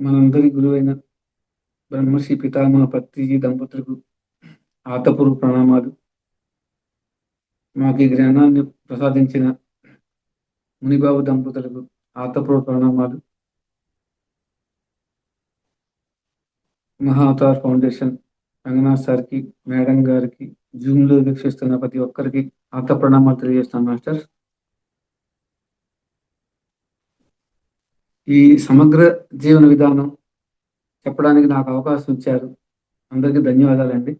మనందరి గురువైన బ్రహ్మర్షి పితామహ పత్రిజీ దంపతులకు ఆతపూర్వ ప్రణామాలు. మాకు ఈ జ్ఞానాన్ని ప్రసాదించిన మునిబాబు దంపతులకు ఆతపూర్వ ప్రణామాలు. మహావతార్ ఫౌండేషన్ రంగనాథ్ సార్కి, మేడం గారికి, జూమ్లో వీక్షిస్తున్న ప్రతి ఒక్కరికి ఆత ప్రణామాలు తెలియజేస్తాను మాస్టర్. ఈ సమగ్ర జీవన విధానం చెప్పడానికి నాకు అవకాశం ఇచ్చారు. అందరికీ ధన్యవాదాలండి.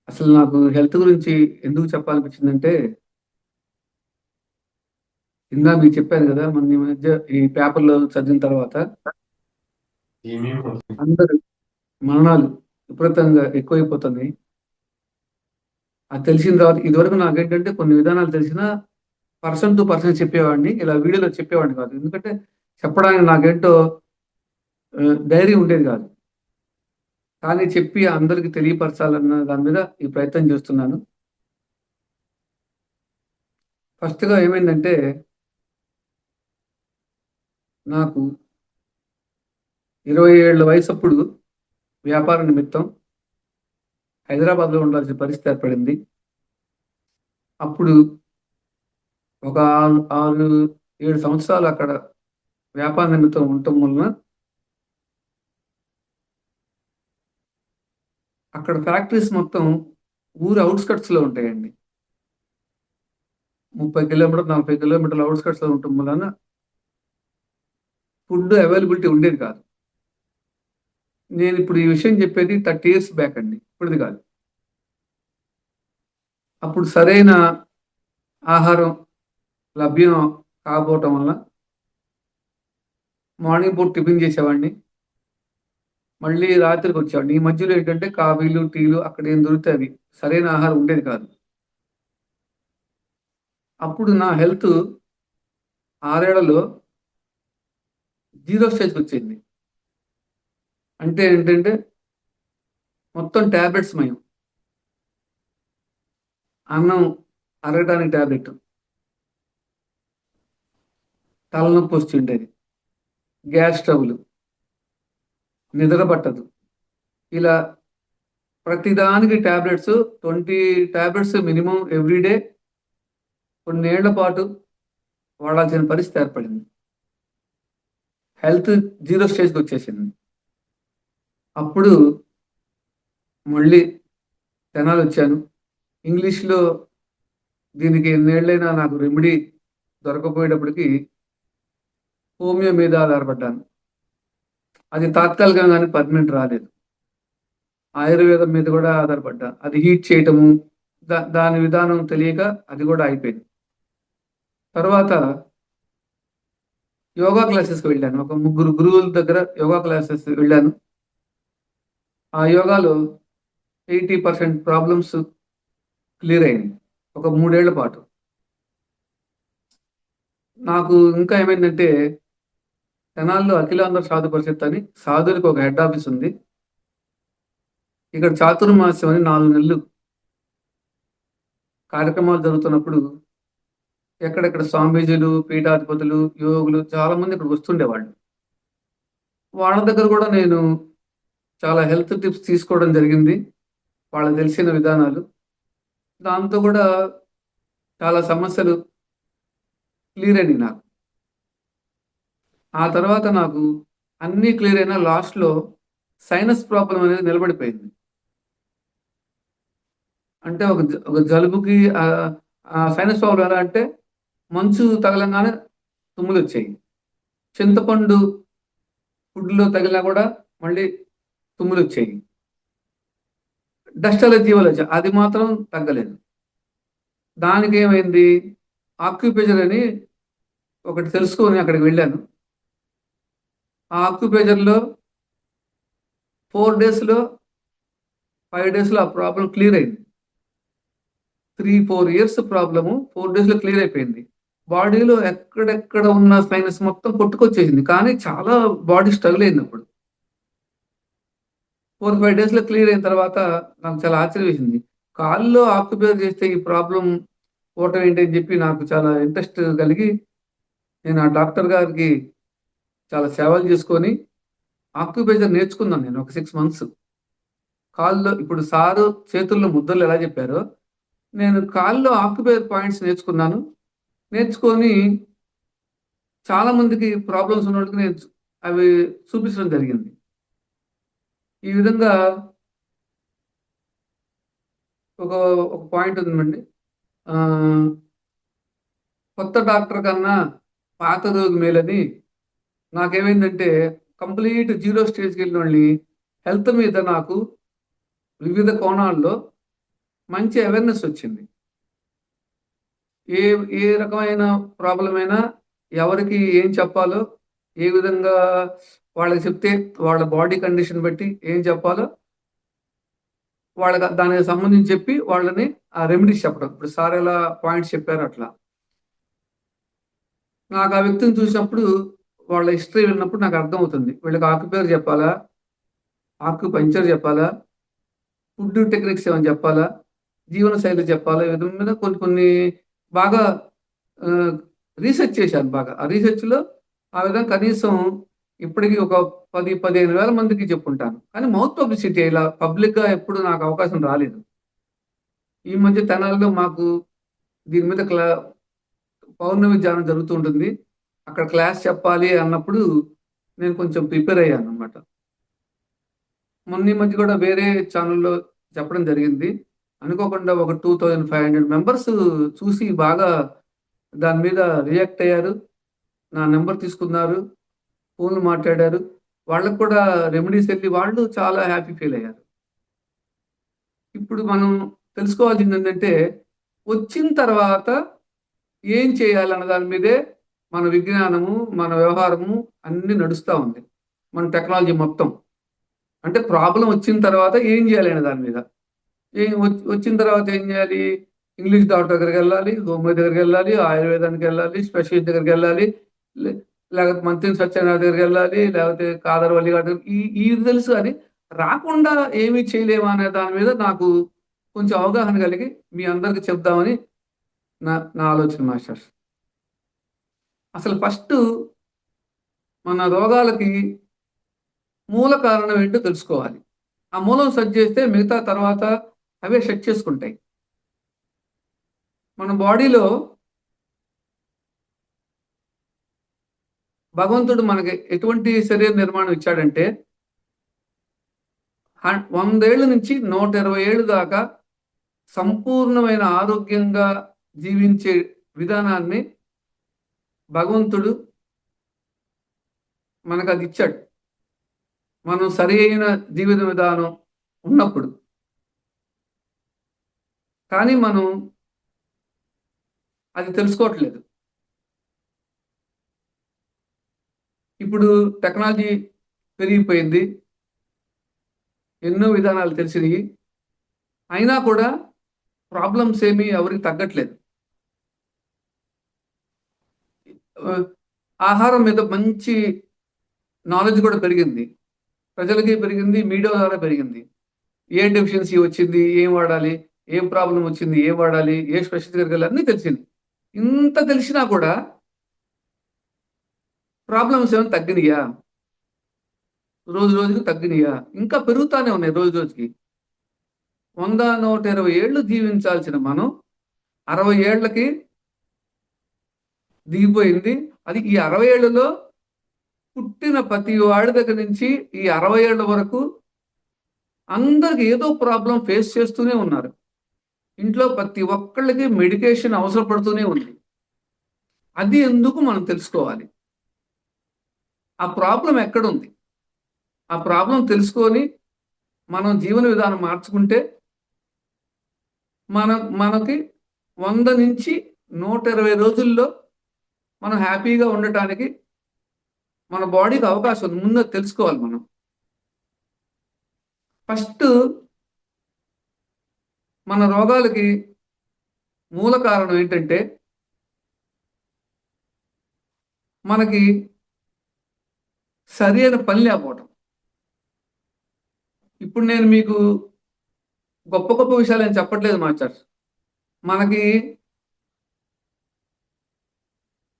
అసలు నాకు హెల్త్ గురించి ఎందుకు చెప్పాలనిపించిందంటే, ఇందా మీకు చెప్పాను కదా, మన ఈ మధ్య ఈ పేపర్లో చదివిన తర్వాత అందరు మరణాలు విపరీతంగా ఎక్కువైపోతున్నాయి. అది తెలిసిన తర్వాత ఇదివరకు నాకేంటంటే కొన్ని విధానాలు తెలిసినా పర్సన్ టు పర్సన్ చెప్పేవాడిని, ఇలా వీడియోలో చెప్పేవాడిని కాదు. ఎందుకంటే చెప్పడానికి నాకేంటో ధైర్యం ఉండేది కాదు. కానీ చెప్పి అందరికి తెలియపరచాలన్న దాని మీద ఈ ప్రయత్నం చేస్తున్నాను. ఫస్ట్‌గా ఏమైందంటే, నాకు 20 ఏళ్ల వయసప్పుడు వ్యాపార నిమిత్తం హైదరాబాద్‌లో ఉండాల్సిన పరిస్థితి ఏర్పడింది. అప్పుడు ఒక 6, 7 సంవత్సరాలు అక్కడ వ్యాపార నిమిత్తం ఉండటం వలన అక్కడ ఫ్యాక్టరీస్ మొత్తం ఊరు ఔట్‌స్కర్ట్స్‌లో ఉంటాయండి. 30 కిలోమీటర్లు, 40 కిలోమీటర్ల ఔట్‌స్కర్ట్స్‌లో ఉండటం వలన ఫుడ్ అవైలబిలిటీ ఉండేది కాదు. నేనిప్పుడు ఈ విషయం చెప్పేది 30 ఇయర్స్ బ్యాక్ అండి. ఇప్పటిది కాదు. అప్పుడు సరైన ఆహారం లభ్యం కాకపోవటం వల్ల మార్నింగ్ పూట టిఫిన్ చేసేవాడిని. మళ్ళీ రాత్రికొచ్చేవాడిని. ఈ మధ్యలో ఏంటంటే కాఫీలు, టీలు అక్కడ ఏం దొరికితే అవి. సరైన ఆహారం ఉండేది కాదు. అప్పుడు నా హెల్త్ 6 ఏళ్లలో జీరో స్టేజ్‌కొచ్చింది. అంటే ఏంటంటే మొత్తం టాబ్లెట్స్ మయం. అన్నం అరగటానికి టాబ్లెట్. తలనొప్పొస్తుండేది. Gas trouble. నిద్ర పట్టదు. ఇలా ప్రతిదానికి tablets 20 tablets minimum every day కొన్నేళ్ల పాటు వాడాల్సిన పరిస్థితి ఏర్పడింది. హెల్త్ జీరో స్టేజ్‌కొచ్చేసింది. అప్పుడు మళ్ళీ తెనాలొచ్చాను. ఇంగ్లీష్‌లో దీనికి ఎన్నేళ్లైనా నాకు రెమెడీ దొరకకపోయేటప్పటికి హోమియో మీద ఆధారపడ్డాను. అది తాత్కాలికంగా గాని పర్మనెంట్ రాలేదు. ఆయుర్వేదం మీద కూడా ఆధారపడ్డా. అది హీట్ చేయటము, దాని విధానం తెలియక అది కూడా అయిపోయింది. తర్వాత యోగా క్లాసెస్‌కి వెళ్ళాను. ఒక ముగ్గురు గురువుల దగ్గర యోగా క్లాసెస్ వెళ్ళాను. ఆ యోగాలో 80% ప్రాబ్లమ్స్ క్లియర్ అయింది. ఒక 3 ఏళ్ల పాటు. నాకు ఇంకా ఏమైందంటే, తెనాలిలో అఖిలాంధ్ర సాధు పరిషత్ అని సాధువులకు ఒక హెడ్ ఆఫీస్ ఉంది. ఇక్కడ చాతుర్మాస్యం అని 4 నెలలు కార్యక్రమాలు జరుగుతున్నప్పుడు ఎక్కడెక్కడ స్వామీజీలు, పీఠాధిపతులు, యోగులు చాలా మంది ఇక్కడికి వస్తుండేవాళ్ళు. వాళ్ళ దగ్గర కూడా నేను చాలా హెల్త్ టిప్స్ తీసుకోవడం జరిగింది. వాళ్ళకి తెలిసిన విధానాలు. దాంతో కూడా చాలా సమస్యలు క్లియర్ అయినాయి నాకు. ఆ తర్వాత నాకు అన్నీ క్లియర్ అయినా లాస్ట్‌లో సైనస్ ప్రాబ్లమ్ అనేది నిలబడిపోయింది. అంటే ఒక జలుబుకి సైనస్ ప్రాబ్లమ్ ఎలా అంటే మంచు తగలంగానే తుమ్ములొచ్చాయి. చింతపండు ఫుడ్‌లో తగిలినా కూడా మళ్ళీ తుమ్ములొచ్చాయి. డస్ట్ అలర్జీ వల్ల వచ్చాయి. అది మాత్రం తగ్గలేదు. దానికేమైంది, ఆక్యుప్రెషర్ అని ఒకటి తెలుసుకొని అక్కడికి వెళ్ళాను. ఆ ఆక్యుప్రెషర్‌లో 4 డేస్‌లో, 5 డేస్‌లో ఆ ప్రాబ్లమ్ క్లియర్ అయింది. 3, 4 ఇయర్స్ ప్రాబ్లము 4 డేస్‌లో క్లియర్ అయిపోయింది. బాడీలో ఎక్కడెక్కడ ఉన్న సైనస్ మొత్తం కొట్టుకొచ్చేసింది. కానీ చాలా బాడీ స్ట్రగుల్ అయిందప్పుడు. 4, 5 డేస్‌లో క్లియర్ అయిన తర్వాత నాకు చాలా ఆశ్చర్యం వేసింది. కాలులో ఆక్యుప్రెషర్ చేస్తే ఈ ప్రాబ్లమ్ పోవటం ఏంటి అని చెప్పి నాకు చాలా ఇంట్రెస్ట్ కలిగి నేను ఆ డాక్టర్ గారికి చాలా సేవలు చేసుకొని ఆక్యుపంక్చర్ నేర్చుకున్నాను నేను ఒక 6 మంత్స్. కాల్లో ఇప్పుడు సారు చేతుల్లో ముద్రలు ఎలా చెప్పారో, నేను కాల్లో ఆక్యుపంక్చర్ పాయింట్స్ నేర్చుకున్నాను. నేర్చుకొని చాలా మందికి ప్రాబ్లమ్స్ ఉన్నోళ్ళకి నేను అవి చూపించడం జరిగింది. ఈ విధంగా ఒక ఒక పాయింట్ ఉందండి. ఆహ్, కొత్త డాక్టర్ కన్నా పాత రోగి మేలని నాకేమైందంటే కంప్లీట్ జీరో స్టేజ్‌కెళ్ళినోళ్ళని హెల్త్ మీద నాకు వివిధ కోణాల్లో మంచి అవేర్‌నెస్ వచ్చింది. ఏ ఏ రకమైన ప్రాబ్లమ్ అయినా ఎవరికి ఏం చెప్పాలో, ఏ విధంగా వాళ్ళకి చెప్తే వాళ్ళ బాడీ కండిషన్ బట్టి ఏం చెప్పాలో వాళ్ళకి దానికి సంబంధించి చెప్పి వాళ్ళని ఆ రెమెడీస్ చెప్పడం. ఇప్పుడు సార్ ఎలా పాయింట్స్ చెప్పారో అట్లా. నాకు ఆ వ్యక్తిని చూసినప్పుడు వాళ్ళ హిస్టరీ విన్నప్పుడు నాకు అర్థమవుతుంది. వీళ్ళకి ఆక్యుపేర్ చెప్పాలా? ఆక్యుపంక్చర్ చెప్పాలా? ఫుడ్ టెక్నిక్స్ ఏమైనా చెప్పాలా? జీవనశైలి చెప్పాలా? ఈ విధం మీద కొన్ని కొన్ని బాగా ఆహ్, రీసెర్చ్ చేశాను బాగా. ఆ రీసెర్చ్‌లో ఆ విధంగా కనీసం ఇప్పటికి ఒక 10, 15 వేల మందికి చెప్పుంటాను. కానీ మౌత్ పబ్లిసిటీ ఇలా పబ్లిక్‌గా ఎప్పుడు నాకు అవకాశం రాలేదు. ఈ మధ్య తెనాలిలో మాకు దీని మీద పౌర్ణమి ధ్యానం జరుగుతూ ఉంటుంది. అక్కడ క్లాస్ చెప్పాలి అన్నప్పుడు నేను కొంచెం ప్రిపేర్ అయ్యాననమాట. మొన్న ఈ మధ్య కూడా వేరే ఛానెల్‌లో చెప్పడం జరిగింది. అనుకోకుండా ఒక 2500 మెంబర్స్ చూసి బాగా దాని మీద రియాక్ట్ అయ్యారు. నా నంబర్ తీసుకున్నారు. ఫోన్‌లు మాట్లాడారు. వాళ్ళకి కూడా రెమెడీస్ ఎళ్లి వాళ్ళు చాలా హ్యాపీ ఫీల్ అయ్యారు. ఇప్పుడు మనం తెలుసుకోవాల్సిందేంటంటే, వచ్చిన తర్వాత ఏం చేయాలన్న దాని మీదే మన విజ్ఞానము, మన వ్యవహారము అన్నీ నడుస్తా ఉంది. మన టెక్నాలజీ మొత్తం. అంటే ప్రాబ్లమ్ వచ్చిన తర్వాత ఏం చేయాలి అనే దాని మీద. వచ్చిన తర్వాత ఏం చేయాలి? ఇంగ్లీష్ డాక్టర్ దగ్గరికెళ్ళాలి, హోమియో దగ్గరికెళ్ళాలి, ఆయుర్వేదానికెళ్ళాలి, స్పెషలిస్ట్ దగ్గరికెళ్ళాలి. లే లేకపోతే మంతెన సత్యనారాయణ దగ్గరికెళ్ళాలి, లేకపోతే కాదర్ వల్లి గారి దగ్గర ఇవి తెలుసు గాని, రాకుండా ఏమి చేయలేమా అనే దాని మీద నాకు కొంచెం అవగాహన కలిగి మీ అందరికి చెప్దామని నా నా ఆలోచన మాస్టర్స్. అసలు ఫస్టు మన రోగాలకి మూల కారణం ఏంటో తెలుసుకోవాలి. ఆ మూలం సెట్ చేస్తే మిగతా తర్వాత అవే సెట్ చేసుకుంటాయి. మన బాడీలో భగవంతుడు మనకి ఎటువంటి శరీర నిర్మాణం ఇచ్చాడంటే 100 ఏళ్ల నుంచి 120 ఏళ్ళు దాకా సంపూర్ణమైన ఆరోగ్యంగా జీవించే విధానాన్ని భగవంతుడు మనకదిచ్చాడు. మనం సరియైన జీవిత విధానం ఉన్నప్పుడు. కానీ మనం అది తెలుసుకోవట్లేదు. ఇప్పుడు టెక్నాలజీ పెరిగిపోయింది. ఎన్నో విధానాలు తెలిసినియి. అయినా కూడా ప్రాబ్లమ్స్ ఏమి ఎవరికీ తగ్గట్లేదు. ఆహ్, ఆహారం మీద మంచి నాలెడ్జ్ కూడా పెరిగింది. ప్రజలకి పెరిగింది. మీడియా ద్వారా పెరిగింది. ఏ డెఫిషియన్సీ వచ్చింది? ఏం వాడాలి? ఏం ప్రాబ్లమ్ వచ్చింది? ఏం వాడాలి? ఏ స్పెషలిస్ట్ దగ్గరికెళ్ళాలి? అన్నీ తెలిసింది. ఇంత తెలిసినా కూడా ప్రాబ్లమ్స్ ఏమైనా తగ్గినియా? రోజు రోజుకి తగ్గినియా? ఇంకా పెరుగుతానే ఉన్నాయి రోజు రోజుకి. 100, 120 ఏళ్ళు జీవించాల్సిన మనం 60 ఏళ్ళకి దిగిపోయింది. అది ఈ 60 ఏళ్లలో పుట్టిన ప్రతి వాడి దగ్గర నుంచి ఈ 60 ఏళ్ల వరకు అందరికి ఏదో ప్రాబ్లమ్ ఫేస్ చేస్తూనే ఉన్నారు. ఇంట్లో ప్రతి ఒక్కళ్ళకి మెడికేషన్ అవసరం పడుతూనే ఉంది. అది ఎందుకు మనం తెలుసుకోవాలి. ఆ ప్రాబ్లమ్ ఎక్కడుంది? ఆ ప్రాబ్లమ్ తెలుసుకొని మనం జీవన విధానం మార్చుకుంటే మనకి 100-120 రోజుల్లో మనం హ్యాపీగా ఉండటానికి మన బాడీకి అవకాశం ఉంది. ముందు అది తెలుసుకోవాలి మనం. ఫస్టు మన రోగాలకి మూల కారణం ఏంటంటే, మనకి సరైన పని లేకపోవటం. ఇప్పుడు నేను మీకు గొప్ప గొప్ప విషయాలేం చెప్పట్లేదు మాస్టర్స్. మనకి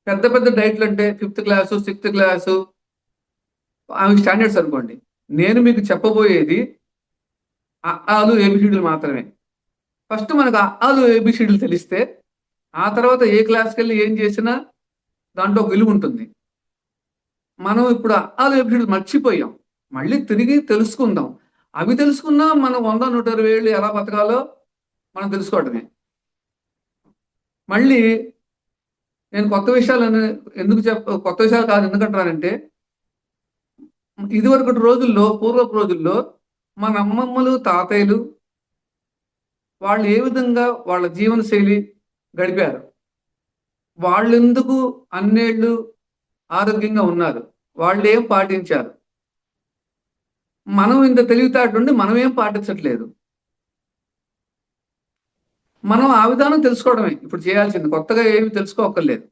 పెద్ద పెద్ద డైట్లు అంటే 5th క్లాసు 6th క్లాసు అవి స్టాండర్డ్స్ అనుకోండి. నేను మీకు చెప్పబోయేది ఆలు ఏబిసిడీలు మాత్రమే. ఫస్ట్ మనకు ఆలు ఏబిసిడీలు తెలిస్తే ఆ తర్వాత ఏ క్లాస్కి వెళ్ళి ఏం చేసినా దాంట్లో ఒక విలువ ఉంటుంది. మనం ఇప్పుడు ఆలు ఏబిసిడీలు మర్చిపోయాం. మళ్ళీ తిరిగి తెలుసుకుందాం. అవి తెలుసుకున్నా మనం 100, 120 ఏళ్ళు ఎలా బతకాలో మనం తెలుసుకోవటమే. మళ్ళీ నేను కొత్త విషయాలని కొత్త విషయాలు కాదు ఎందుకంటున్నానంటే, ఇదివరకటి రోజుల్లో, పూర్వపు రోజుల్లో మన అమ్మమ్మలు, తాతయ్యలు వాళ్ళు ఏ విధంగా వాళ్ళ జీవన శైలి గడిపారు? వాళ్ళెందుకు అన్నేళ్ళు ఆరోగ్యంగా ఉన్నారు? వాళ్ళేం పాటించారు? మనం ఇంత తెలివితేటలుండి మనం ఏం పాటించట్లేదు. మనం ఆ విధానం తెలుసుకోవడమే ఇప్పుడు చేయాల్సింది. కొత్తగా ఏమి తెలుసుకోక్కర్లేదు.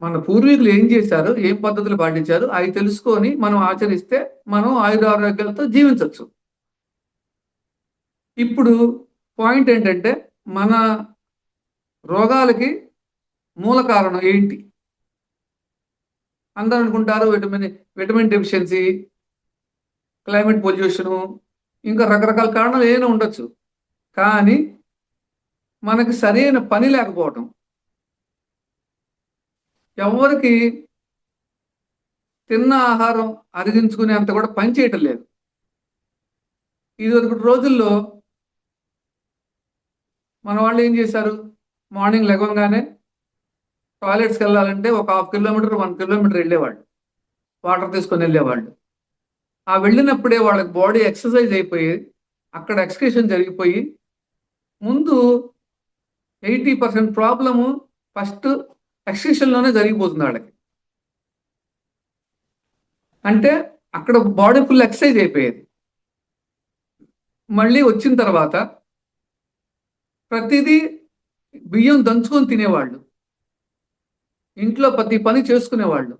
మన పూర్వీకులు ఏం చేశారు? ఏం పద్ధతులు పాటించారు? అవి తెలుసుకొని మనం ఆచరిస్తే మనం ఆయురారోగ్యాలతో జీవించొచ్చు. ఇప్పుడు పాయింట్ ఏంటంటే, మన రోగాలకి మూల కారణం ఏంటి? అందరూ అనుకుంటారు విటమిన్ డెఫిషియన్సీ, క్లైమేట్ పొల్యూషను, ఇంకా రకరకాల కారణాలు ఏమైనా ఉండొచ్చు. కానీ మనకి సరైన పని లేకపోవటం. ఎవరికి తిన్న ఆహారం అరిగించుకునేంత కూడా పని చేయటం లేదు. ఇదివరకటి రోజుల్లో మన వాళ్ళు ఏం చేశారు? మార్నింగ్ లెగవగానే టాయిలెట్స్‌కి వెళ్ళాలంటే ఒక 1/2 కిలోమీటర్, 1 కిలోమీటర్ వెళ్ళేవాళ్ళు. వాటర్ తీసుకొని వెళ్ళేవాళ్ళు. ఆ వెళ్ళినప్పుడే వాళ్ళకి బాడీ ఎక్సర్సైజ్ అయిపోయి, అక్కడ ఎక్స్‌క్రీషన్ జరిగిపోయి, ముందు 80% ప్రాబ్లము ఫస్ట్ ఎక్స్‌క్రీషన్‌లోనే జరిగిపోతుంది వాళ్ళకి. అంటే అక్కడ బాడీ ఫుల్ ఎక్సర్సైజ్ అయిపోయేది. మళ్ళీ వచ్చిన తర్వాత ప్రతిదీ బియ్యం దంచుకొని తినేవాళ్ళు. ఇంట్లో ప్రతి పని చేసుకునేవాళ్ళు.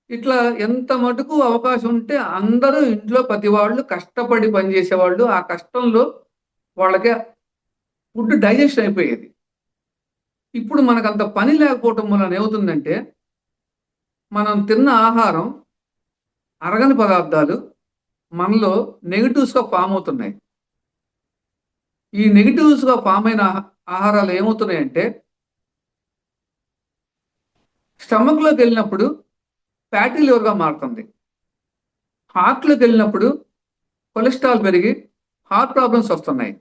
ఇట్లా ఎంత మటుకు అవకాశం ఉంటే అందరూ ఇంట్లో ప్రతి వాళ్ళు కష్టపడి పనిచేసేవాళ్ళు. ఆ కష్టంలో వాళ్ళకి ఫుడ్ డైజెషన్ అయిపోయేది. ఇప్పుడు మనకంత పని లేకపోవటం వలన ఏమవుతుందంటే, మనం తిన్న ఆహారం, అరగని పదార్థాలు మనలో నెగెటివ్స్‌గా ఫార్మ్ అవుతున్నాయి. ఈ నెగెటివ్స్‌గా ఫార్మ్ అయిన ఆహారాలు ఏమవుతున్నాయంటే, స్టమక్‌లోకెళ్ళినప్పుడు ఫ్యాటీ లివర్‌గా మారుతుంది. హార్ట్‌లోకెళ్ళినప్పుడు కొలెస్ట్రాల్ పెరిగి హార్ట్ ప్రాబ్లమ్స్ వస్తున్నాయి.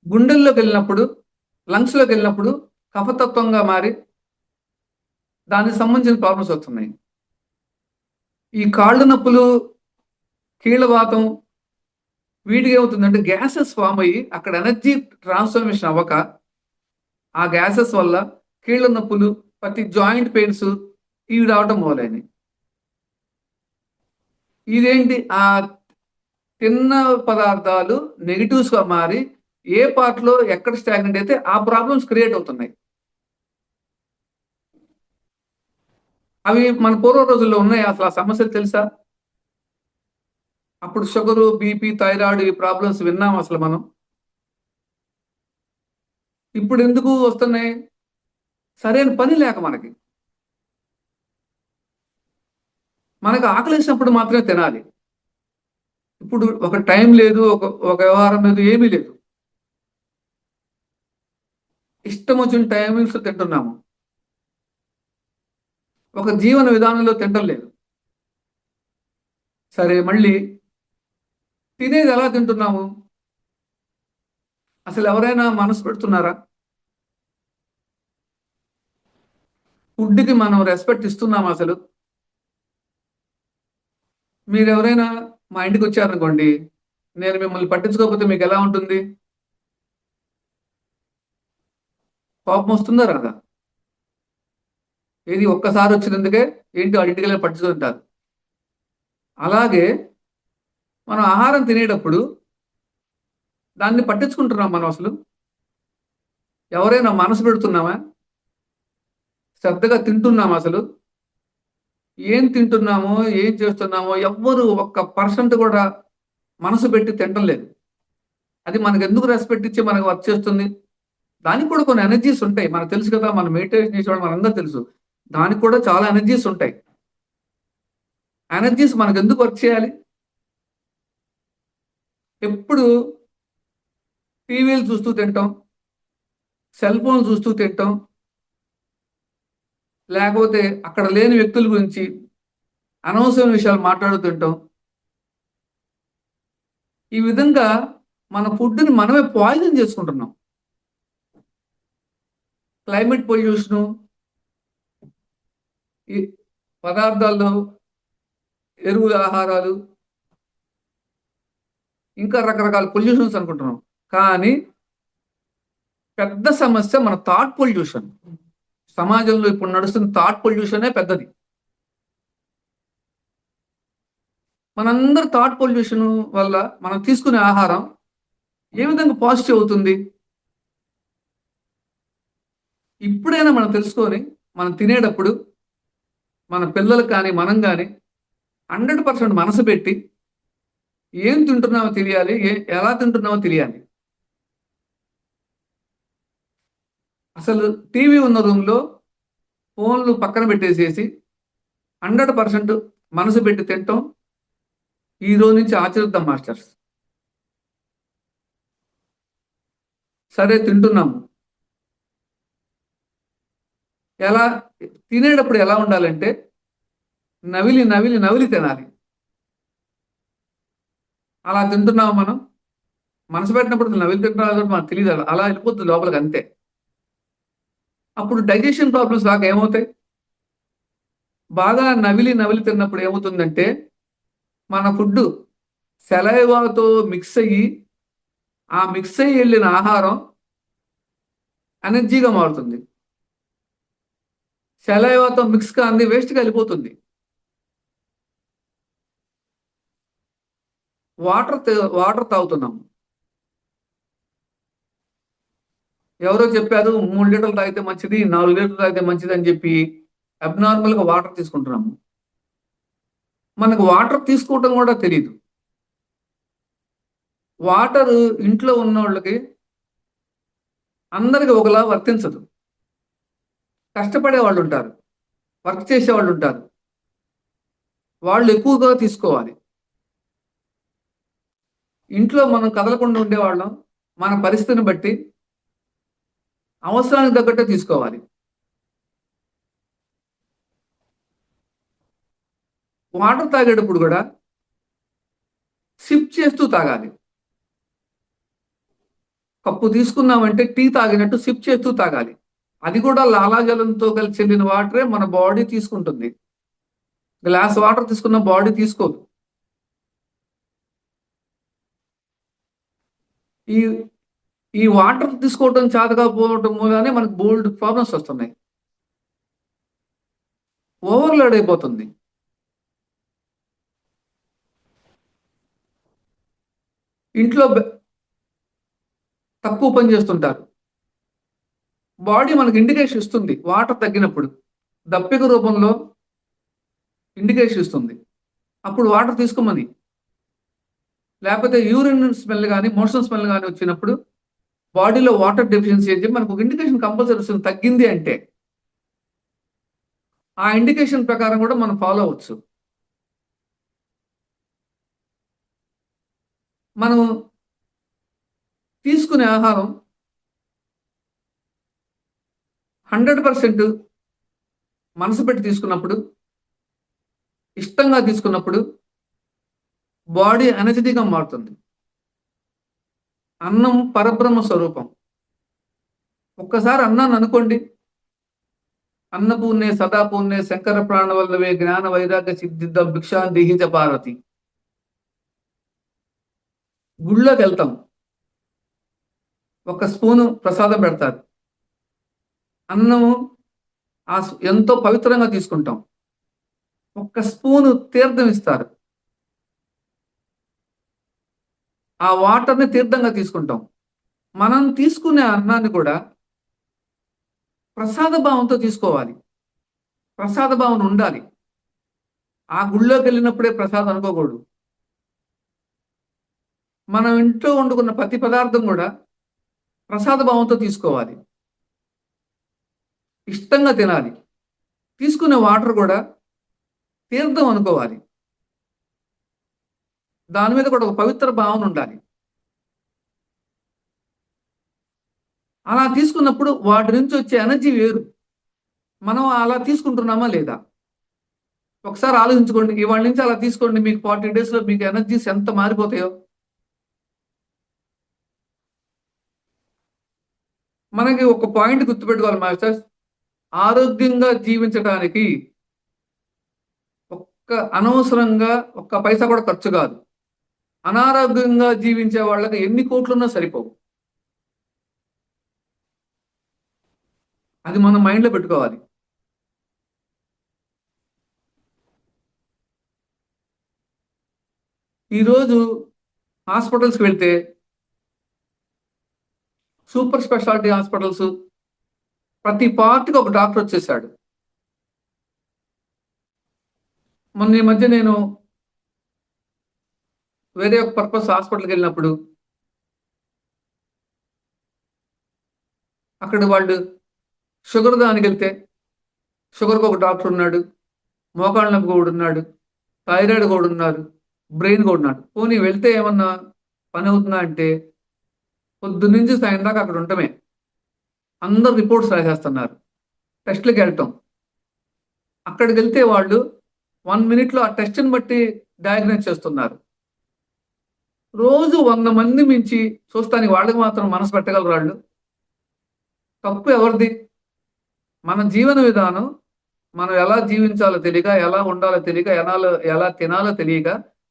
గుండెల్లోకెళ్ళినప్పుడు, లంగ్స్‌లోకెళ్ళినప్పుడు కఫతత్వంగా మారి దానికి సంబంధించిన ప్రాబ్లమ్స్ వస్తున్నాయి. ఈ కాళ్ళు నొప్పులు, కీళ్ళవాతం వీటికి ఏమవుతుందంటే గ్యాసెస్ ఫార్మ్ అయ్యి అక్కడ ఎనర్జీ ట్రాన్స్‌ఫర్మేషన్ అవ్వక, ఆ గ్యాసెస్ వల్ల కీళ్ళ నొప్పులు, ప్రతి జాయింట్ పెయిన్స్ ఇవి రావటం మొదలైనయి. ఇదేంటి తిన్న పదార్థాలు నెగెటివ్స్‌గా మారి ఏ పార్ట్‌లో ఎక్కడ స్టాగ్నెంట్ అయితే ఆ ప్రాబ్లమ్స్ క్రియేట్ అవుతున్నాయి. అవి మన పూర్వ రోజుల్లో ఉన్నాయా? అసలు ఆ సమస్యలు తెలుసా? అప్పుడు షుగరు, బీపీ, థైరాయిడ్ ఈ ప్రాబ్లమ్స్ విన్నామా అసలు మనం? ఇప్పుడెందుకు వస్తున్నాయి? సరైన పని లేక మనకి. మనకు ఆకలేసినప్పుడు మాత్రమే తినాలి. ఇప్పుడు ఒక టైం లేదు, ఒక వ్యవహారం లేదు, ఏమీ లేదు. ఇష్టం వచ్చిన టైమింగ్స్‌లో తింటున్నాము. ఒక జీవన విధానంలో తినటం లేదు. సరే మళ్ళీ తినేది ఎలా తింటున్నాము? అసలెవరైనా మనసు పెడుతున్నారా? ఫుడ్‌కి మనం రెస్పెక్ట్ ఇస్తున్నామా అసలు? మీరెవరైనా మా ఇంటికొచ్చారనుకోండి, నేను మిమ్మల్ని పట్టించుకోకపోతే మీకెలా ఉంటుంది? కోపమొస్తుందా? రాదా? ఏది ఒక్కసారొచ్చినందుకే ఏంటి ఆడింటికెళ్ళి పట్టించుకుంటారు. అలాగే మనం ఆహారం తినేటప్పుడు దాన్ని పట్టించుకుంటున్నాం మనం అసలు? ఎవరైనా మనసు పెడుతున్నామా? శ్రద్ధగా తింటున్నామా అసలు? ఏం తింటున్నామో, ఏం చేస్తున్నామో ఎవ్వరు ఒక్క పర్సెంట్ కూడా మనసు పెట్టి తినటం లేదు. అది మనకు ఎందుకు రెస్పెక్ట్ ఇచ్చి మనకు వర్క్ చేస్తుంది? దానికి కూడా కొన్ని ఎనర్జీస్ ఉంటాయి. మనకు తెలుసు కదా! మనం మెడిటేషన్ చేసేవాళ్ళు మనందరూ తెలుసు. దానికి కూడా చాలా ఎనర్జీస్ ఉంటాయి. ఎనర్జీస్ మనకెందుకు వర్క్ చేయాలి? ఎప్పుడు టీవీలు చూస్తూ తింటాం, సెల్ ఫోన్ చూస్తూ తింటాం, లేకపోతే అక్కడ లేని వ్యక్తుల గురించి అనవసరమైన విషయాలు మాట్లాడుతుంటాం. ఈ విధంగా మన ఫుడ్‌ని మనమే పాయిజన్ చేసుకుంటున్నాం. క్లైమేట్ పొల్యూషను, ఈ పదార్థాల్లో ఎరువుల ఆహారాలు, ఇంకా రకరకాల పొల్యూషన్స్ అనుకుంటున్నాం. కానీ పెద్ద సమస్య మన థాట్ పొల్యూషన్. సమాజంలో ఇప్పుడు నడుస్తున్న థాట్ పొల్యూషనే పెద్దది. మనందరి థాట్ పొల్యూషన్ వల్ల మనం తీసుకునే ఆహారం ఏ విధంగా పాజిటివ్ అవుతుంది? ఇప్పుడైనా మనం తెలుసుకొని మనం తినేటప్పుడు మన పిల్లలకు కానీ మనం కానీ 100% మనసు పెట్టి ఏం తింటున్నామో తెలియాలి, ఎలా తింటున్నామో తెలియాలి. అసలు టీవీ ఉన్న రూమ్‌లో ఫోన్లు పక్కన పెట్టేసేసి 100% మనసు పెట్టి తినటం ఈ రోజు నుంచి ఆచరిద్దాం మాస్టర్స్. సరే తింటున్నాము. ఎలా తినేటప్పుడు ఎలా ఉండాలంటే నవిలి, నవిలి, నవిలి తినాలి. అలా తింటున్నామా మనం? మనసు పెట్టినప్పుడు నవిలి తింటున్నామో కూడా మనకు తెలీదు. అలా వెళ్ళిపోతుంది లోపలికి అంతే. అప్పుడు డైజెషన్ ప్రాబ్లమ్స్ రాక ఏమవుతాయి? బాగా నవిలి, నవిలి తిన్నప్పుడు ఏమవుతుందంటే మన ఫుడ్డు సెలైవాతో మిక్స్ అయ్యి, ఆ మిక్స్ అయ్యి వెళ్ళిన ఆహారం ఎనర్జీగా మారుతుంది. సెలైవాతో మిక్స్ కాంది వేస్ట్‌గా వెళ్ళిపోతుంది. వాటర్ తాగుతున్నాం. ఎవరో చెప్పారు 3 లీటర్లు తాగితే మంచిది, 4 లీటర్లు తాగితే మంచిది అని చెప్పి అబ్నార్మల్‌గా వాటర్ తీసుకుంటున్నాము. మనకు వాటర్ తీసుకోవటం కూడా తెలీదు. వాటర్ ఇంట్లో ఉన్నోళ్ళకి అందరికి ఒకలా వర్తించదు. కష్టపడే వాళ్ళుంటారు. వర్క్ చేసేవాళ్ళుంటారు. వాళ్ళు ఎక్కువగా తీసుకోవాలి. ఇంట్లో మనం కదలకుండా ఉండేవాళ్ళం. మన పరిస్థితిని బట్టి అవసరానికి తగ్గట్టే తీసుకోవాలి. వాటర్ తాగేటప్పుడు కూడా సిప్ చేస్తూ తాగాలి. కప్పు తీసుకున్నామంటే టీ తాగినట్టు సిప్ చేస్తూ తాగాలి. అది కూడా లాలాజలంతో కలిసి చెల్లిన వాటరే మన బాడీ తీసుకుంటుంది. గ్లాస్ వాటర్ తీసుకున్న బాడీ తీసుకోదు. ఈ ఈ వాటర్ తీసుకోవటం చేత కాకపోవటం మూలానే మనకు బోలెడు ప్రాబ్లమ్స్ వస్తున్నాయి. ఓవర్‌లోడ్ అయిపోతుంది. ఇంట్లో తక్కువ పని చేస్తుంటారు. బాడీ మనకు ఇండికేషన్ ఇస్తుంది వాటర్ తగ్గినప్పుడు. దప్పిక రూపంలో ఇండికేషన్ ఇస్తుంది. అప్పుడు వాటర్ తీసుకోమని. లేకపోతే యూరిన్ స్మెల్ గాని, మోషన్ స్మెల్ గాని వచ్చినప్పుడు బాడీలో వాటర్ డెఫిషియన్సీ అని చెప్పి మనకు ఒక ఇండికేషన్ కంపల్సరీ వస్తుంది తగ్గింది అంటే. ఆ ఇండికేషన్ ప్రకారం కూడా మనం ఫాలో అవ్వచ్చు. మనం తీసుకునే ఆహారం 100% మనసు పెట్టి తీసుకున్నప్పుడు, ఇష్టంగా తీసుకున్నప్పుడు బాడీ ఎనర్జిటిక్‌గా మారుతుంది. అన్నం పరబ్రహ్మ స్వరూపం. ఒక్కసారి అన్నాన్ని అనుకోండి. అన్నపూర్ణే సదాపూర్ణే శంకర ప్రాణవల్లవే జ్ఞాన వైరాగ్య సిద్ధిద్దం భిక్షాం దేహి చ పార్వతి. గుళ్ళోకెళ్తాం. ఒక స్పూను ప్రసాదం పెడతారు. అన్నము ఎంతో పవిత్రంగా తీసుకుంటాం. ఒక్క స్పూను తీర్థం ఇస్తారు. ఆ వాటర్‌ని తీర్థంగా తీసుకుంటాం. మనం తీసుకునే అన్నాన్ని కూడా ప్రసాద భావంతో తీసుకోవాలి. ప్రసాద భావన ఉండాలి. ఆ గుళ్ళోకెళ్ళినప్పుడే ప్రసాదం అనుకోకూడదు. మనం ఇంట్లో వండుకున్న ప్రతి పదార్థం కూడా ప్రసాద భావంతో తీసుకోవాలి, ఇష్టంగా తినాలి. తీసుకునే వాటర్ కూడా తీర్థం అనుకోవాలి. దాని మీద కూడా ఒక పవిత్ర భావన ఉండాలి. అలా తీసుకున్నప్పుడు వాటి నుంచి వచ్చే ఎనర్జీ వేరు. మనం అలా తీసుకుంటున్నామా లేదా ఒకసారి ఆలోచించుకోండి. ఇవాళ నుంచి అలా తీసుకోండి, మీకు 40 days లో మీకు ఎనర్జీస్ ఎంత మారిపోతాయో. మనకి ఒక పాయింట్ గుర్తుపెట్టుకోవాలి మాస్టర్స్. ఆరోగ్యంగా జీవించడానికి అనవసరంగా ఒక్క పైసా కూడా ఖర్చు కాదు. అనారోగ్యంగా జీవించే వాళ్ళకి ఎన్ని కోట్లున్నా సరిపోవు. అది మనం మైండ్లో పెట్టుకోవాలి. ఈరోజు హాస్పిటల్స్కి వెళ్తే సూపర్ స్పెషాలిటీ హాస్పిటల్స్ ప్రతి పార్ట్కి ఒక డాక్టర్ వచ్చేసాడు. మొన్న ఈ మధ్య నేను వేరే ఒక పర్పస్ హాస్పిటల్కి వెళ్ళినప్పుడు అక్కడ వాళ్ళు షుగర్ దానికి వెళ్తే షుగర్కి ఒక డాక్టర్ ఉన్నాడు, మోకాళ్ళ నొప్పి కూడా ఉన్నాడు, థైరాయిడ్ కూడా ఉన్నారు, బ్రెయిన్ కూడా ఉన్నాడు. పోనీ వెళ్తే ఏమన్నా పని అవుతుందా అంటే పొద్దు నుంచి సాయం దాకా అక్కడ ఉండటమే. అందరు రిపోర్ట్స్ రాసేస్తున్నారు, టెస్ట్లకు వెళ్ళటం. అక్కడికి వెళ్తే వాళ్ళు 1 minute ఆ టెస్ట్ని బట్టి డయాగ్నోస్ చేస్తున్నారు. రోజు 100 మంది మించి చూస్తానికి వాళ్ళకి మాత్రం మనసు పెట్టగలరు వాళ్ళు? తప్పు ఎవరిది? మన జీవన విధానం, మనం ఎలా జీవించాలో తెలియక, ఎలా ఉండాలో తెలియక, ఎలా తినాలో తెలియక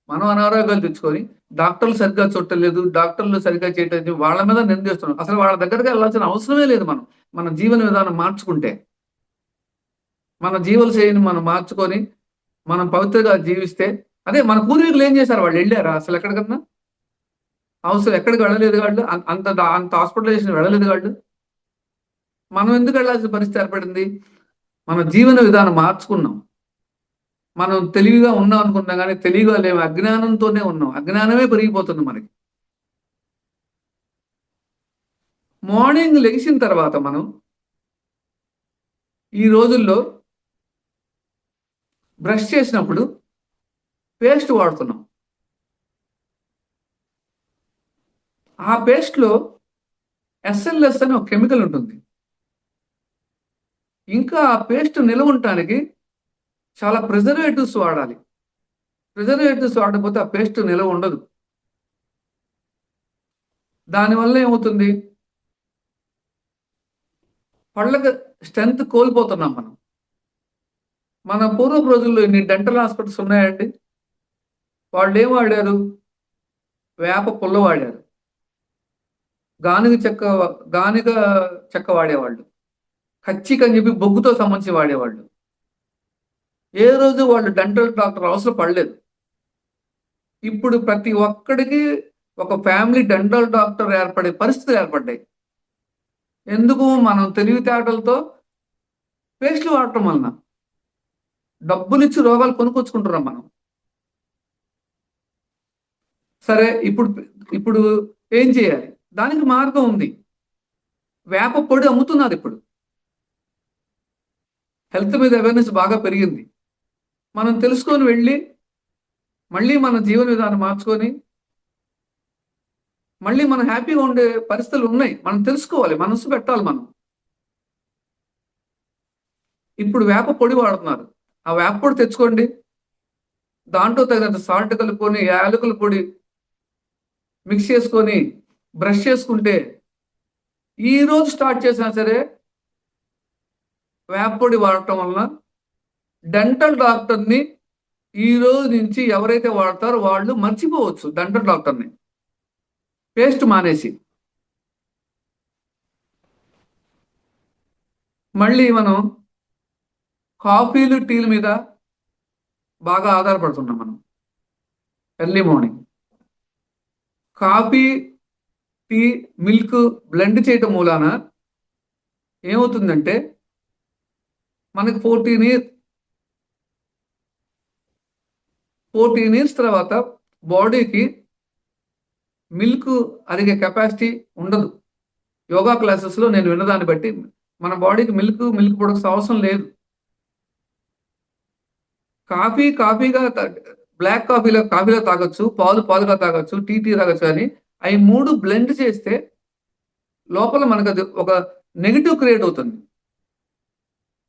మనం అనారోగ్యాలు తెచ్చుకొని డాక్టర్లు సరిగ్గా చుట్టలేదు, డాక్టర్లు సరిగ్గా చేయట్లేదు, వాళ్ళ మీద నిందిస్తున్నాం. అసలు వాళ్ళ దగ్గరికి వెళ్ళాల్సిన అవసరమే లేదు. మన జీవన విధానం మార్చుకుంటే, మన జీవన శైలిని మనం మార్చుకొని మనం పవిత్రంగా జీవిస్తే, అదే మన పూర్వీకులు ఏం చేశారు? వాళ్ళు వెళ్ళారా అసలు ఎక్కడికన్నా? అవసరం ఎక్కడికి వెళ్ళలేదు వాళ్ళు. అంత హాస్పిటలైజేషన్ వెళ్ళలేదు వాళ్ళు. మనం ఎందుకు వెళ్ళాల్సిన పరిస్థితి ఏర్పడింది? మన జీవన విధానం మార్చుకున్నాం. మనం తెలివిగా ఉన్నాం అనుకుంటాం, కానీ తెలివిగా లేము, అజ్ఞానంతోనే ఉన్నాం. అజ్ఞానమే పెరిగిపోతుంది మనకి. మార్నింగ్ లెగిసిన తర్వాత మనం ఈ రోజుల్లో బ్రష్ చేసినప్పుడు పేస్ట్ వాడుతున్నాం. ఆ పేస్ట్లో ఎస్ఎల్ఎస్ అని ఒక కెమికల్ ఉంటుంది. ఇంకా ఆ పేస్ట్ నిల్వ ఉండటానికి చాలా ప్రిజర్వేటివ్స్ వాడాలి. ప్రిజర్వేటివ్స్ వాడకపోతే ఆ పేస్ట్ నిల్వ ఉండదు. దానివల్ల ఏమవుతుంది? పళ్ళకి స్ట్రెంత్ కోల్పోతున్నాం మనం. మన పూర్వపు రోజుల్లో ఇన్ని డెంటల్ హాస్పిటల్స్ ఉన్నాయండి. వాళ్ళు ఏం వాడారు? వేప పుల్ల వాడారు, గానుగ చెక్క గానుగ చెక్క వాడేవాళ్ళు, కచ్చిక అని చెప్పి బొగ్గుతో సంబంధించి వాడేవాళ్ళు. ఏ రోజు వాళ్ళు డెంటల్ డాక్టర్ అవసరం పడలేదు. ఇప్పుడు ప్రతి ఒక్కడికి ఒక ఫ్యామిలీ డెంటల్ డాక్టర్ ఏర్పడే పరిస్థితులు ఏర్పడ్డాయి. ఎందుకు? మనం తెలివితేటలతో పేస్ట్లు వాడటం వలన డబ్బులిచ్చి రోగాలు కొనుక్కొచ్చుకుంటున్నాం మనం. సరే, ఇప్పుడు ఇప్పుడు ఏం చేయాలి? దానికి మార్గం ఉంది. వేప పొడి అమ్ముతున్నారు ఇప్పుడు. హెల్త్ మీద అవేర్నెస్ బాగా పెరిగింది. మనం తెలుసుకొని వెళ్ళి మళ్ళీ మన జీవన విధానం మార్చుకొని మళ్ళీ మనం హ్యాపీగా ఉండే పరిస్థితులు ఉన్నాయి. మనం తెలుసుకోవాలి, మనసు పెట్టాలి మనం. ఇప్పుడు వేప పొడి వాడుతున్నారు. ఆ వేప పొడి తెచ్చుకోండి, దాంట్లో తగినంత సాల్ట్ కలుపుకొని, యాలకుల పొడి మిక్స్ చేసుకొని బ్రష్ చేసుకుంటే, ఈ రోజు స్టార్ట్ చేసినా సరే వేప పొడి వాడటం వలన డెంటల్ డాక్టర్ని ఈ రోజు నుంచి ఎవరైతే వాడతారో వాళ్ళు మర్చిపోవచ్చు డెంటల్ డాక్టర్ని, పేస్ట్ మానేసి. మళ్ళీ మనం కాఫీలు టీల మీద బాగా ఆధారపడుతున్నాం మనం. Early morning coffee, tea, milk blend చేయటం మూలాన ఏమవుతుందంటే మనకి 14 years తర్వాత బాడీకి మిల్క్ అరిగే కెపాసిటీ ఉండదు. యోగా క్లాసెస్లో నేను విన్నదాన్ని బట్టి మన బాడీకి మిల్క్ ప్రొడక్ట్స్ అవసరం లేదు. కాఫీగా బ్లాక్ కాఫీలో తాగొచ్చు, పాలుగా తాగొచ్చు, టీ తాగొచ్చు. కానీ అవి మూడు బ్లెండ్ చేస్తే లోపల మనకు అది ఒక నెగటివ్ క్రియేట్ అవుతుంది.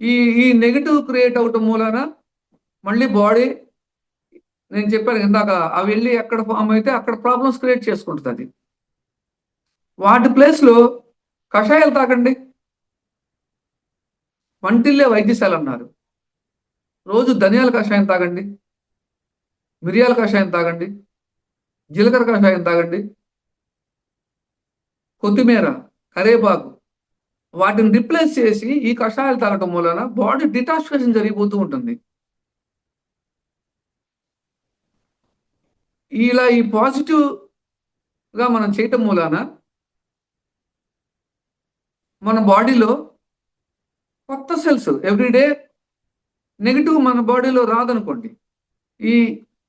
ఈ ఈ నెగటివ్ క్రియేట్ అవటం మూలన మళ్ళీ బాడీ, నేను చెప్పాను ఇందాక, అవి వెళ్ళి ఎక్కడ ఫామ్ అయితే అక్కడ ప్రాబ్లమ్స్ క్రియేట్ చేసుకుంటుంది అది. వాటి ప్లేస్లో కషాయాలు తాగండి. వంటిల్లే వైద్యశాల అన్నారు. రోజు ధనియాల కషాయం తాగండి, మిరియాల కషాయం తాగండి, జీలకర్ర కషాయం తాగండి, కొత్తిమీర, కరేపాకు వాటిని రిప్లేస్ చేసి ఈ కషాయాలు తాగటం మూలన బాడీ డిటాక్సిఫికేషన్ జరిగిపోతూ ఉంటుంది. ఇలా ఈ పాజిటివ్ గా మనం చేయటం మూలాన మన బాడీలో కొత్త సెల్స్ ఎవ్రీడే, నెగిటివ్ మన బాడీలో రాదనుకోండి, ఈ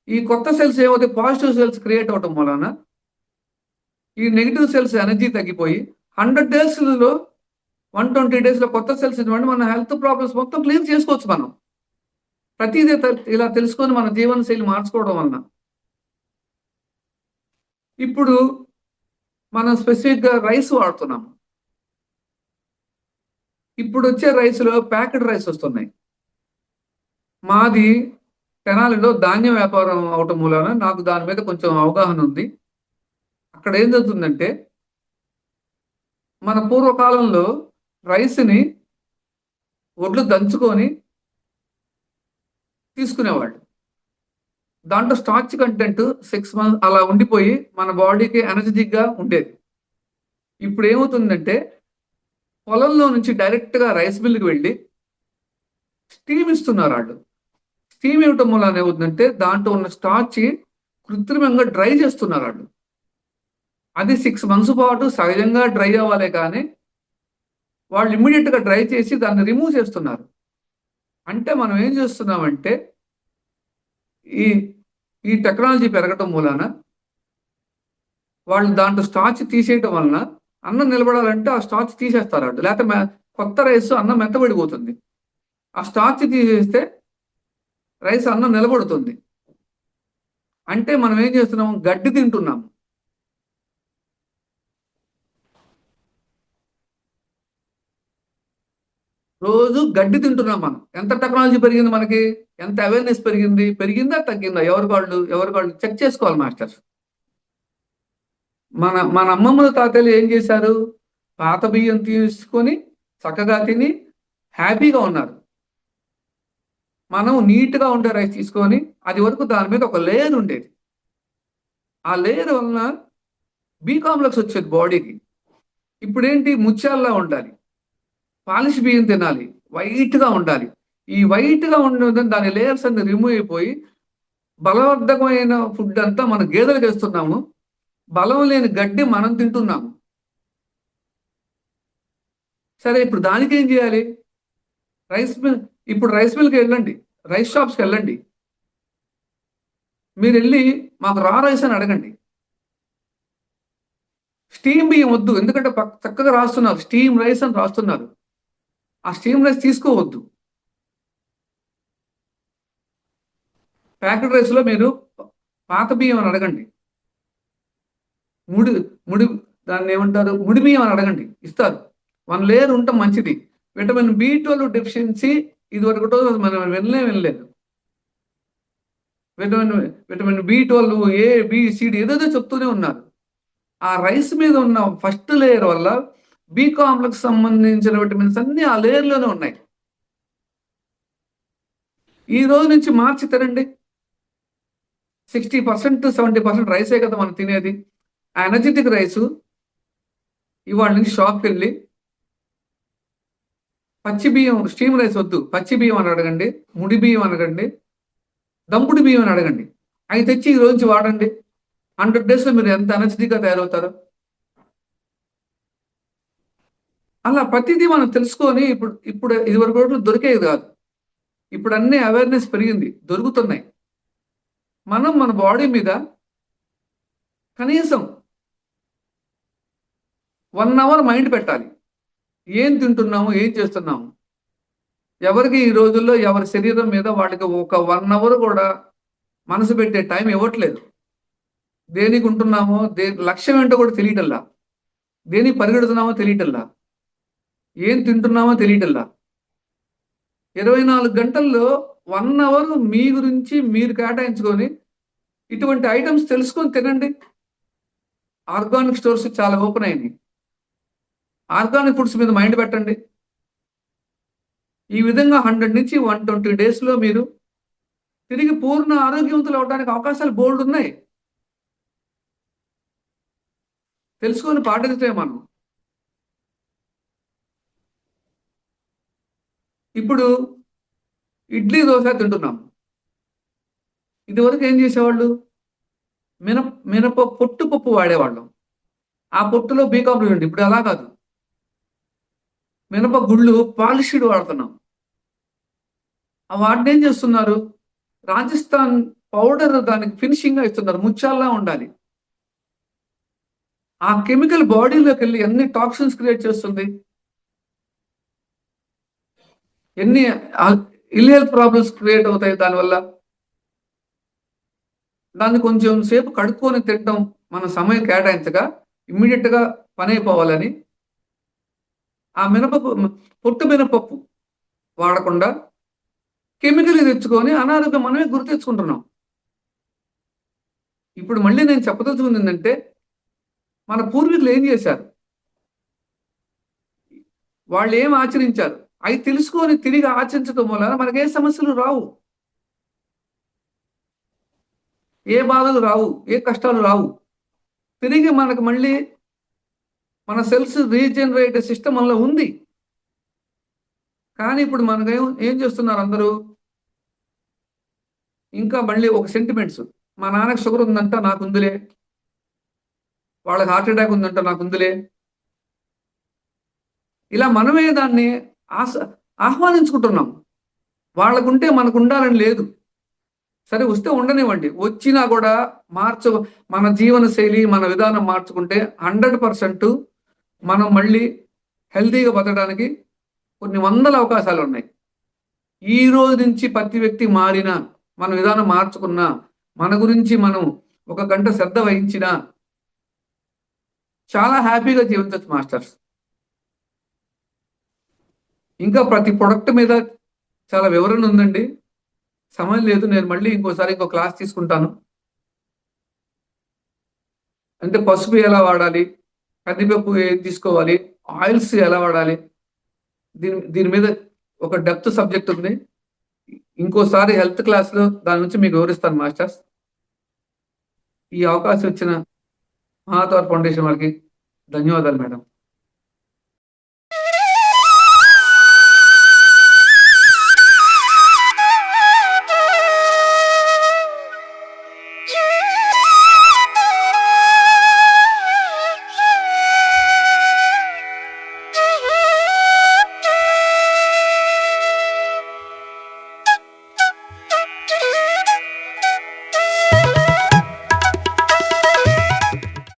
ఈ కొత్త సెల్స్ ఏవైతే పాజిటివ్ సెల్స్ క్రియేట్ అవటం వలన ఈ నెగిటివ్ సెల్స్ ఎనర్జీ తగ్గిపోయి 100 డేస్లో 120 డేస్లో కొత్త సెల్స్ ఇవ్వండి, మన హెల్త్ ప్రాబ్లమ్స్ మొత్తం క్లియర్ చేసుకోవచ్చు. మనం ప్రతిదీ ఇలా తెలుసుకొని మన జీవన శైలి మార్చుకోవడం వలన ఇప్పుడు మనం స్పెసిఫిక్గా రైస్ వాడుతున్నాం. ఇప్పుడు వచ్చే రైస్లో ప్యాకెడ్ రైస్ వస్తున్నాయి. మాది తెనాలిలో ధాన్యం వ్యాపారం అవటం మూలన నాకు దాని మీద కొంచెం అవగాహన ఉంది. అక్కడ ఏం జరుగుతుందంటే, మన పూర్వకాలంలో రైస్ని ఒడ్లు దంచుకొని తీసుకునేవాళ్ళు. దాంట్లో స్టార్చ్ కంటెంట్ 6 months అలా ఉండిపోయి మన బాడీకి ఎనర్జెటిక్గా ఉండేది. ఇప్పుడు ఏమవుతుందంటే, పొలంలో నుంచి డైరెక్ట్గా రైస్ మిల్కి వెళ్ళి స్టీమ్ ఇస్తున్నారు వాళ్ళు. స్టీమ్ ఇవ్వటం వల్ల ఏమవుతుందంటే, దాంట్లో ఉన్న స్టార్చ్ కృత్రిమంగా డ్రై చేస్తున్నారు వాళ్ళు. అది 6 months పాటు సహజంగా డ్రై అవ్వాలే కానీ వాళ్ళు ఇమ్మీడియట్గా డ్రై చేసి దాన్ని రిమూవ్ చేస్తున్నారు. అంటే మనం ఏం చేస్తున్నామంటే, ఈ ఈ టెక్నాలజీ పెరగటం మూలాన వాళ్ళు దాంట్లో స్టార్చ్ తీసేయటం వలన అన్నం నిలబడాలంటే ఆ స్టార్చ్ తీసేస్తారు వాళ్ళు. లేకపోతే కొత్త రైస్ అన్నం మెత్తబడిపోతుంది. ఆ స్టార్చ్ తీసేస్తే రైస్ అన్నం నిలబడుతుంది. అంటే మనం ఏం చేస్తున్నాం, గడ్డి తింటున్నాం. రోజు గడ్డి తింటున్నాం మనం. ఎంత టెక్నాలజీ పెరిగింది మనకి, ఎంత అవేర్నెస్ పెరిగిందా తగ్గిందా? ఎవరి వాళ్ళు చెక్ చేసుకోవాలి మాస్టర్స్. మన అమ్మమ్మల తాతయ్యలు ఏం చేశారు? పాత బియ్యం తీసుకొని చక్కగా తిని హ్యాపీగా ఉన్నారు. మనం నీట్గా ఉండే రైస్ తీసుకొని, అది వరకు దాని మీద ఒక లేయర్ ఉండేది. ఆ లేయర్ వలన బి కాంప్లెక్స్ వచ్చేది బాడీకి. ఇప్పుడేంటి, ముత్యాల్లా ఉండాలి, పాలిష్ బియ్యం తినాలి, వైట్గా ఉండాలి. ఈ వైట్గా ఉండడం దాని లేయర్స్ అన్ని రిమూవ్ అయిపోయి బలవర్ధకమైన ఫుడ్ అంతా మన గేదెలకు వేస్తున్నాము. బలం లేని గడ్డి మనం తింటున్నాము. సరే, ఇప్పుడు దానికి ఏం చేయాలి? ఇప్పుడు రైస్ మిల్కి వెళ్ళండి, రైస్ షాప్స్కి వెళ్ళండి. మీరు వెళ్ళి మాకు రా రైస్ అని అడగండి. స్టీమ్ బియ్యం వద్దు, ఎందుకంటే చక్కగా రాస్తున్నారు స్టీమ్ రైస్ అని రాస్తున్నారు. ఆ స్టీమ్ రైస్ తీసుకోవద్దు. ప్యాకెట్ రైస్లో మీరు పాత బియ్యం అని అడగండి. ముడి ముడి దాన్ని ఏమంటారు, ముడి బియ్యం అని అడగండి, ఇస్తారు. 1 లేయర్ ఉండటం మంచిది. విటమిన్ B12 డెఫిషియన్సీ ఇది వరకు మనం వినలేదు. Vitamin B12, A, B, C, D ఏదేదో చెప్తూనే ఉన్నారు. ఆ రైస్ మీద ఉన్న ఫస్ట్ లేయర్ వల్ల బి కాంప్లెక్స్ సంబంధించిన విటమిన్స్ అన్ని ఆ లేయర్లోనే ఉన్నాయి. ఈ రోజు నుంచి మార్చి తినండి. 60%, 70% రైసే కదా మనం తినేది. ఆ ఎనర్జెటిక్ రైసు ఇవాళ నుంచి షాప్కి వెళ్ళి పచ్చి బియ్యం, స్టీమ్ రైస్ వద్దు, పచ్చి బియ్యం అని అడగండి, ముడి బియ్యం అని అడగండి, దంపుడు బియ్యం అని అడగండి. అవి తెచ్చి ఈ రోజు నుంచి వాడండి. 100 డేస్లో మీరు ఎంత ఎనర్జెటిక్గా తయారవుతారో. అలా ప్రతిదీ మనం తెలుసుకొని ఇప్పుడు ఇది వరకు రోజులు దొరికేది కాదు. ఇప్పుడు అన్ని అవేర్నెస్ పెరిగింది, దొరుకుతున్నాయి. మనం మన బాడీ మీద కనీసం 1 అవర్ మైండ్ పెట్టాలి. ఏం తింటున్నాము, ఏం చేస్తున్నాము. ఎవరికి ఈ రోజుల్లో ఎవరి శరీరం మీద వాళ్ళకి ఒక 1 అవర్ కూడా మనసు పెట్టే టైం ఇవ్వట్లేదు. దేనికి ఉంటున్నామో, లక్ష్యం ఏంటో కూడా తెలియటల్లా. దేనికి పరిగెడుతున్నామో తెలియటల్లా. ఏం తింటున్నామో తెలియటల్లా. 24 గంటల్లో 1 అవర్ మీ గురించి మీరు కేటాయించుకొని ఇటువంటి ఐటమ్స్ తెలుసుకొని తినండి. ఆర్గానిక్ స్టోర్స్ చాలా ఓపెన్ అయినాయి. ఆర్గానిక్ ఫుడ్స్ మీద మైండ్ పెట్టండి. ఈ విధంగా 100 నుంచి 120 డేస్లో మీరు తిరిగి పూర్ణ ఆరోగ్యవంతులు అవడానికి అవకాశాలు బోల్డ్ ఉన్నాయి. తెలుసుకొని పాటిస్తే మనం. ఇప్పుడు ఇడ్లీ దోశ తింటున్నాం. ఇదివరకు ఏం చేసేవాళ్ళు? మినప పొట్టు పప్పు వాడేవాళ్ళం. ఆ పొట్టులో బి కాంప్లెక్స్ ఉంది. ఇప్పుడు అలా కాదు. మినప గుళ్ళు పాలిష్డ్ వాడుతున్నాం. వాటిని ఏం చేస్తున్నారు? రాజస్థాన్ పౌడర్ దానికి ఫినిషింగ్ గా ఇస్తున్నారు. ముత్యాల్లా ఉండాలి. ఆ కెమికల్ బాడీలోకి వెళ్ళి ఎన్ని టాక్సిన్స్ క్రియేట్ చేస్తుంది, ఎన్ని ఇల్ హెల్త్ ప్రాబ్లమ్స్ క్రియేట్ అవుతాయి దానివల్ల. దాన్ని కొంచెం సేపు కడుక్కొని తినడం మన సమయం కేటాయించగా ఇమ్మీడియట్ గా పని అయిపోవాలని ఆ పొట్టు మినపప్పు వాడకుండా కెమికల్ తెచ్చుకొని అనారోగ్యం మనమే గురి తెచ్చుకుంటున్నాం. ఇప్పుడు మళ్ళీ నేను చెప్పదలుచుకుంది ఏంటంటే, మన పూర్వీకులు ఏం చేశారు, వాళ్ళు ఏం ఆచరించారు, అవి తెలుసుకొని తిరిగి ఆచరించడం వలన మనకే సమస్యలు రావు, ఏ బాధలు రావు, ఏ కష్టాలు రావు. తిరిగి మనకు మళ్ళీ మన సెల్స్ రీజనరేట్ సిస్టమ్ మనలో ఉంది. కానీ ఇప్పుడు మనకు ఏం చేస్తున్నారు అందరూ? ఇంకా మళ్ళీ ఒక సెంటిమెంట్స్. మా నాన్నకి షుగర్ ఉందంట, నాకు ఉందిలే. వాళ్ళకి హార్ట్ అటాక్ ఉందంట, నాకు ఉందిలే. ఇలా మనమే దాన్ని ఆహ్వానించుకుంటున్నాం. వాళ్ళకుంటే మనకు ఉండాలని లేదు. సరే వస్తే ఉండనివ్వండి. వచ్చినా కూడా మన జీవన శైలి, మన విధానం మార్చుకుంటే 100% మనం మళ్ళీ హెల్తీగా బతకడానికి కొన్ని వందల అవకాశాలు ఉన్నాయి. ఈ రోజు నుంచి ప్రతి వ్యక్తి మారినా, మన విధానం మార్చుకున్నా, మన గురించి మనం 1 గంట శ్రద్ధ వహించినా చాలా హ్యాపీగా జీవించవచ్చు మాస్టర్స్. ఇంకా ప్రతి ప్రొడక్ట్ మీద చాలా వివరణ ఉందండి. సమయం లేదు. నేను మళ్ళీ ఇంకోసారి ఇంకో క్లాస్ తీసుకుంటాను. అంటే పసుపు ఎలా వాడాలి, కందిపప్పు ఏం తీసుకోవాలి, ఆయిల్స్ ఎలా వాడాలి, దీని మీద ఒక డెప్త్ సబ్జెక్ట్ ఉంది. ఇంకోసారి హెల్త్ క్లాస్లో దాని నుంచి మీకు వివరిస్తాను మాస్టర్స్. ఈ అవకాశం ఇచ్చిన మహాతవర్ ఫౌండేషన్ వారికి ధన్యవాదాలు మేడం.